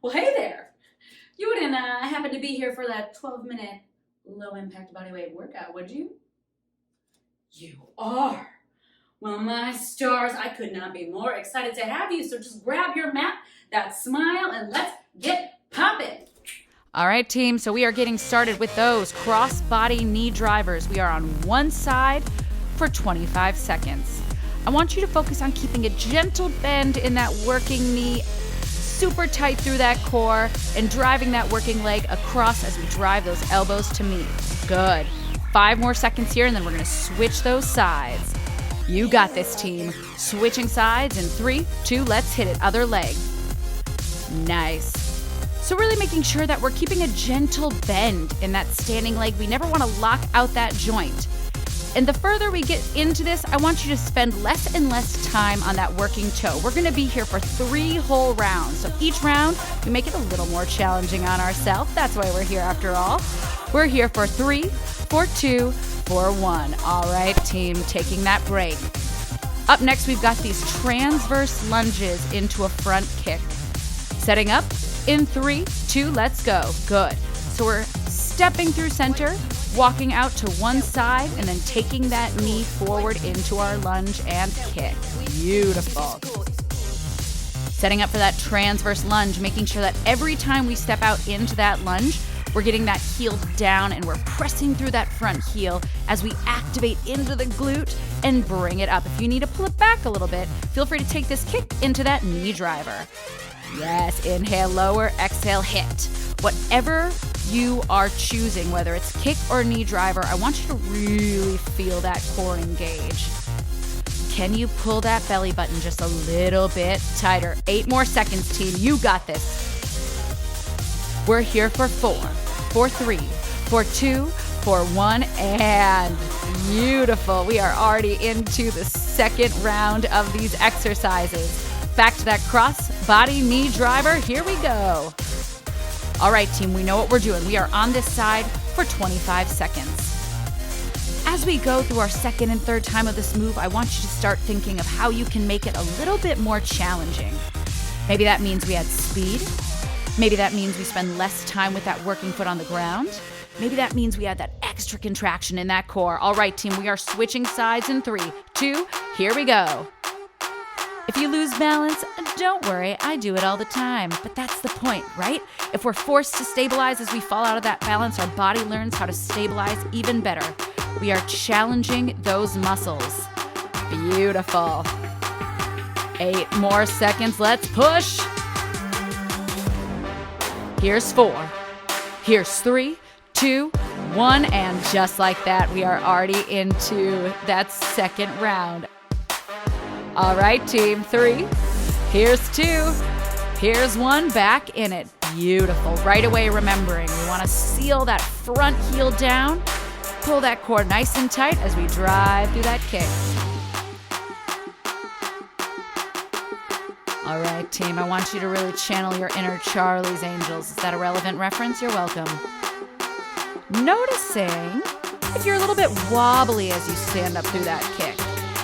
Well, hey there. You wouldn't happen to be here for that 12-minute low-impact bodyweight workout, would you? You are. Well, my stars, I could not be more excited to have you, so just grab your mat, that smile, and let's get popping. All right, team, so we are getting started with those cross-body knee drivers. We are on one side for 25 seconds. I want you to focus on keeping a gentle bend in that working knee, super tight through that core, and driving that working leg across as we drive those elbows to meet. Good. 5 more seconds here, and then we're going to switch those sides. You got this, team. Switching sides in 3, 2, let's hit it. Other leg. Nice. So really making sure that we're keeping a gentle bend in that standing leg. We never want to lock out that joint. And the further we get into this, I want you to spend less and less time on that working toe. We're going to be here for 3 whole rounds. So each round, we make it a little more challenging on ourselves. That's why we're here after all. We're here for 3, for 2, for 1. All right, team, taking that break. Up next, we've got these transverse lunges into a front kick. Setting up in 3, 2, let's go. Good. So we're stepping through center, walking out to one side, and then taking that knee forward into our lunge and kick. Beautiful. Setting up for that transverse lunge, making sure that every time we step out into that lunge, we're getting that heel down and we're pressing through that front heel as we activate into the glute and bring it up. If you need to pull it back a little bit, feel free to take this kick into that knee driver. Yes, inhale, lower, exhale, hit. Whatever you are choosing, whether it's kick or knee driver, I want you to really feel that core engage. Can you pull that belly button just a little bit tighter? 8 more seconds, team. You got this. We're here for 4, for 3, for 2, for 1, and beautiful. We are already into the second round of these exercises. Back to that cross body knee driver. Here we go. All right, team, we know what we're doing. We are on this side for 25 seconds. As we go through our second and third time of this move, I want you to start thinking of how you can make it a little bit more challenging. Maybe that means we add speed. Maybe that means we spend less time with that working foot on the ground. Maybe that means we add that extra contraction in that core. All right, team, we are switching sides in 3, 2, here we go. If you lose balance, don't worry, I do it all the time. But that's the point, right? If we're forced to stabilize as we fall out of that balance, our body learns how to stabilize even better. We are challenging those muscles. Beautiful. 8 more seconds, let's push. Here's 4. Here's 3, 2, 1, and just like that, we are already into that second round. All right, team, 3. Here's 2. Here's 1, back in it. Beautiful. Right away, remembering, we want to seal that front heel down, pull that core nice and tight as we drive through that kick. All right, team, I want you to really channel your inner Charlie's Angels. Is that a relevant reference? You're welcome. Noticing if you're a little bit wobbly as you stand up through that kick.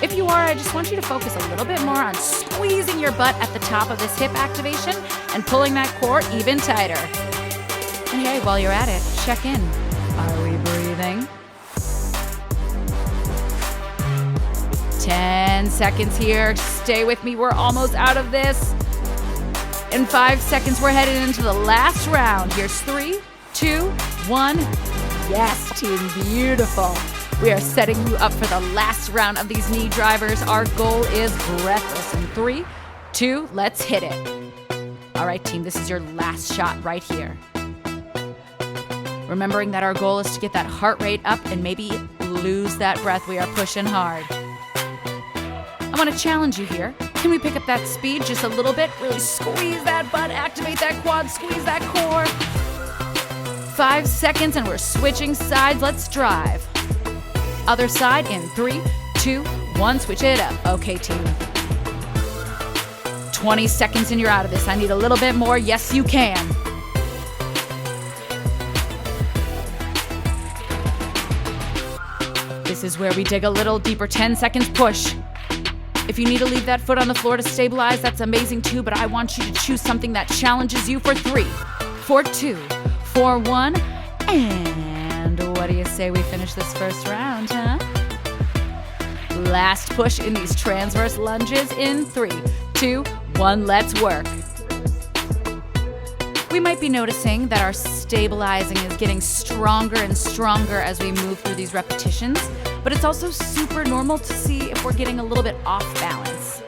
If you are, I just want you to focus a little bit more on squeezing your butt at the top of this hip activation and pulling that core even tighter. And hey, while you're at it, check in. Are we breathing? 10 seconds here. Stay with me. We're almost out of this. In 5 seconds, we're headed into the last round. Here's 3, 2, 1. Yes, team, beautiful. We are setting you up for the last round of these knee drivers. Our goal is breathless. In 3, 2, let's hit it. All right, team, this is your last shot right here. Remembering that our goal is to get that heart rate up and maybe lose that breath. We are pushing hard. I want to challenge you here. Can we pick up that speed just a little bit? Really squeeze that butt, activate that quad, squeeze that core. 5 seconds and we're switching sides. Let's drive. Other side in 3, 2, 1, switch it up. Okay, team. 20 seconds and you're out of this. I need a little bit more. Yes, you can. This is where we dig a little deeper. 10 seconds push. If you need to leave that foot on the floor to stabilize, that's amazing too, but I want you to choose something that challenges you for 3, for 2, for 1, and what do you say we finish this first round, huh? Last push in these transverse lunges in 3, 2, 1, let's work. We might be noticing that our stabilizing is getting stronger and stronger as we move through these repetitions, but it's also super normal to see if we're getting a little bit off balance.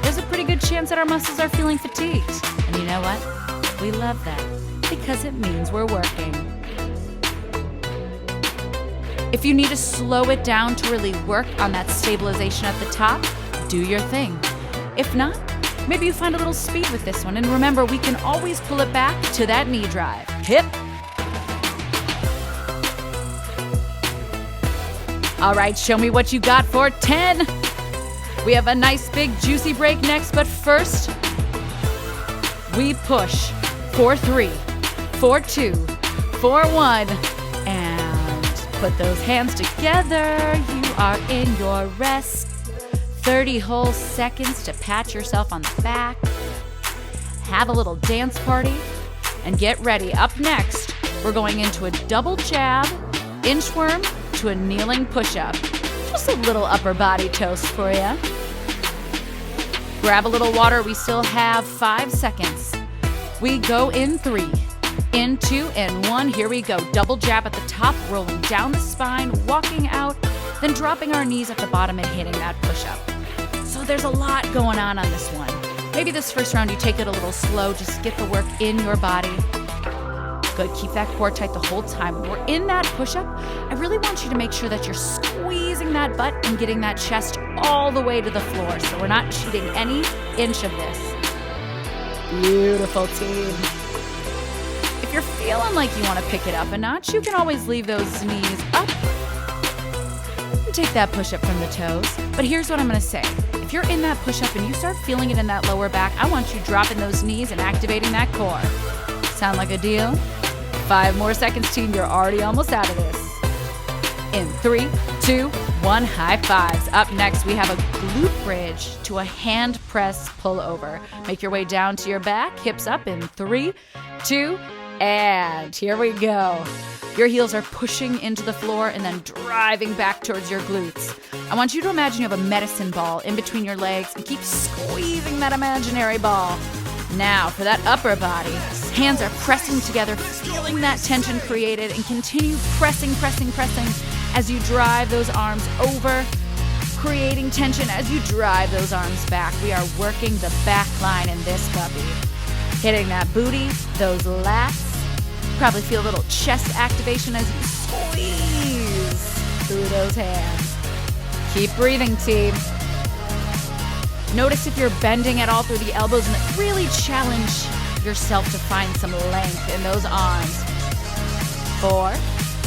There's a pretty good chance that our muscles are feeling fatigued. And you know what? We love that because it means we're working. If you need to slow it down to really work on that stabilization at the top, do your thing. If not, maybe you find a little speed with this one. And remember, we can always pull it back to that knee drive. Hip. All right, show me what you got for 10. We have a nice big juicy break next, but first, we push for 3, for 2, for 1, and put those hands together. You are in your rest. 30 whole seconds to pat yourself on the back, have a little dance party, and get ready. Up next, we're going into a double jab, inchworm to a kneeling push-up. Just a little upper body toast for you. Grab a little water. We still have 5 seconds. We go in 3, in 2, and 1. Here we go. Double jab at the top, rolling down the spine, walking out, then dropping our knees at the bottom and hitting that push-up. So there's a lot going on this one. Maybe this first round you take it a little slow, just get the work in your body. Good, keep that core tight the whole time. When we're in that push-up, I really want you to make sure that you're squeezing that butt and getting that chest all the way to the floor, so we're not cheating any inch of this. Beautiful, team. If you're feeling like you want to pick it up a notch, you can always leave those knees up and take that push-up from the toes. But here's what I'm going to say. If you're in that push-up and you start feeling it in that lower back, I want you dropping those knees and activating that core. Sound like a deal? 5 more seconds, team. You're already almost out of this. In 3, 2, 1, high fives. Up next, we have a glute bridge to a hand press pull over. Make your way down to your back, hips up in 3, 2, and here we go. Your heels are pushing into the floor and then driving back towards your glutes. I want you to imagine you have a medicine ball in between your legs and keep squeezing that imaginary ball. Now for that upper body, hands are pressing together, feeling that tension created, and continue pressing as you drive those arms over, creating tension as you drive those arms back. We are working the back line in this puppy. Hitting that booty, those lats. Probably feel a little chest activation as you squeeze through those hands. Keep breathing, team. Notice if you're bending at all through the elbows and really challenge yourself to find some length in those arms. 4,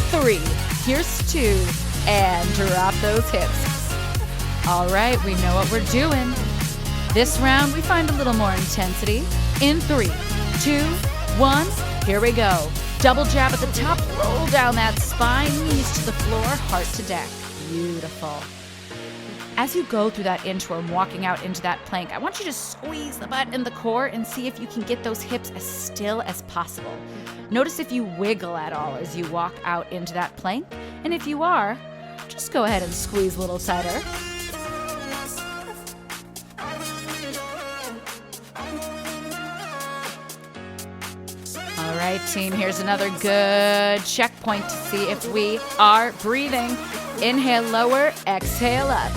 3, here's 2, and drop those hips. All right, we know what we're doing. This round, we find a little more intensity. In 3, 2, 1, here we go. Double jab at the top, roll down that spine, knees to the floor, heart to deck. Beautiful. As you go through that inchworm, walking out into that plank, I want you to squeeze the butt and the core and see if you can get those hips as still as possible. Notice if you wiggle at all as you walk out into that plank, and if you are, just go ahead and squeeze a little tighter. All right, team, here's another good checkpoint to see if we are breathing. Inhale lower, exhale up.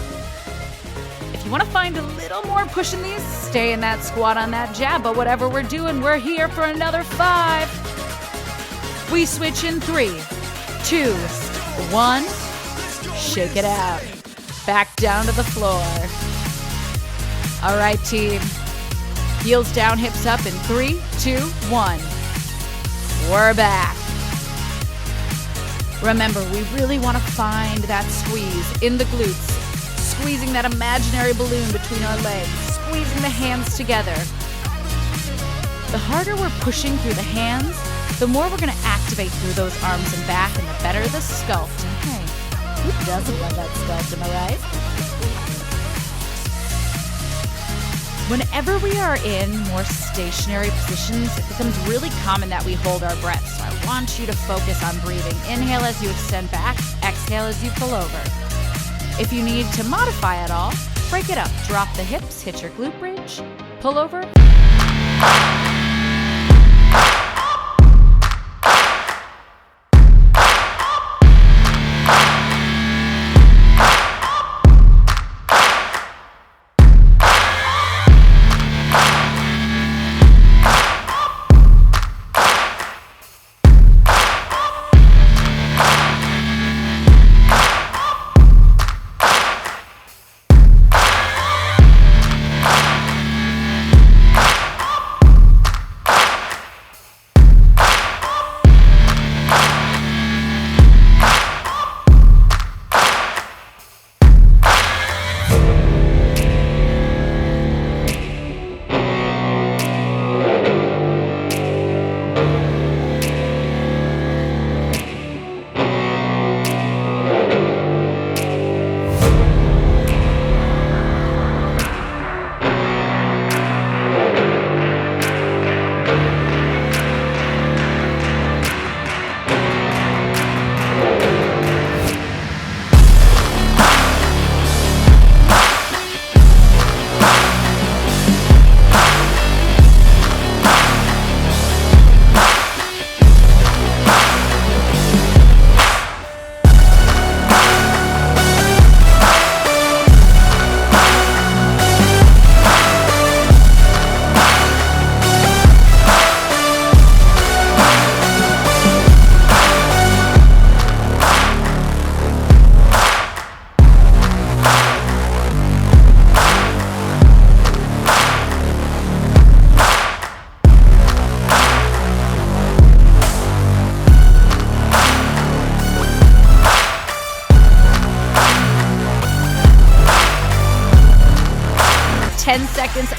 If you want to find a little more push in these, stay in that squat on that jab, but whatever we're doing, we're here for another 5. We switch in 3, 2, 1, shake it out. Back down to the floor. All right, team. Heels down, hips up in 3, 2, 1. We're back. Remember, we really want to find that squeeze in the glutes, squeezing that imaginary balloon between our legs, squeezing the hands together. The harder we're pushing through the hands, the more we're going to activate through those arms and back, and the better the sculpt. And hey, who doesn't love that sculpt, am I right? Whenever we are in more stationary positions, it becomes really common that we hold our breath. So I want you to focus on breathing. Inhale as you extend back, exhale as you pull over. If you need to modify at all, break it up. Drop the hips, hit your glute bridge, pull over.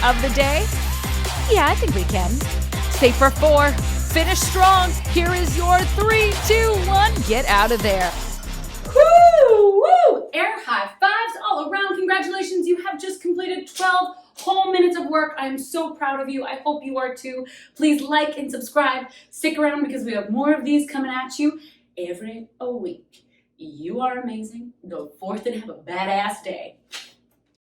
Of the day? Yeah, I think we can. Stay for 4. Finish strong. Here is your 3, 2, 1. Get out of there. Woo! Woo! Air high fives all around. Congratulations. You have just completed 12 whole minutes of work. I am so proud of you. I hope you are too. Please like and subscribe. Stick around because we have more of these coming at you every week. You are amazing. Go forth and have a badass day.